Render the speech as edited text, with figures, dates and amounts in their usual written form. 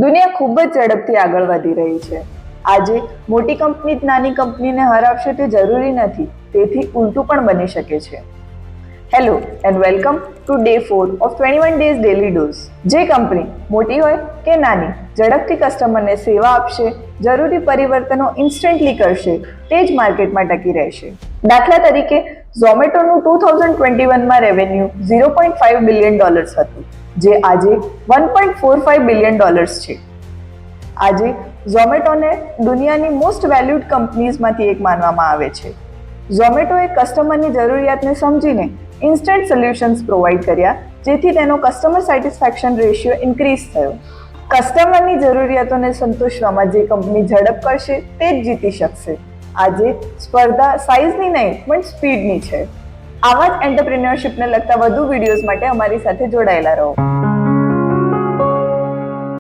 દુનિયા ખૂબ જ ઝડપથી આગળ વધી રહી છે. આજે મોટી કંપની નાની કંપનીને હરાવશે તે જરૂરી નથી, તેથી ઉલટું પણ બની શકે છે. Hello and welcome to day 4 of 21 days daily dose. જે કંપની મોટી હોય કે નાની, ઝડપથી કસ્ટમરને સેવા આપશે, જરૂરી પરિવર્તનો ઇન્સ્ટન્ટલી કરશે, તે જ માર્કેટમાં ટકી રહેશે. દાખલા તરીકે, ઝોમેટોનું 2021માં રેવન્યુ $0.5 બિલિયન હતું, જે આજે $1.45 બિલિયન છે. આજે ઝોમેટોને દુનિયાની મોસ્ટ વેલ્યુડ કંપનીઝમાંથી એક માનવામાં આવે છે. ઝોમેટોએ કસ્ટમરની જરૂરિયાતને સમજીને ઇન્સ્ટન્ટ સોલ્યુશન્સ પ્રોવાઈડ કર્યા, જેથી તેનો કસ્ટમર સેટિસ્ફેક્શન રેશિયો ઇન્ક્રીઝ થયો. કસ્ટમરની જરૂરિયાતોને સંતોષવામાં જે કંપની ઝડપ કરશે તે જ જીતી શકશે. આજે સ્પર્ધા સાઇઝની નહીં પણ સ્પીડની છે. આવા જ એન્ટરપ્રિન્યોરશિપને લગતા વધુ વિડીયોઝ માટે અમારી સાથે જોડાયેલા રહો.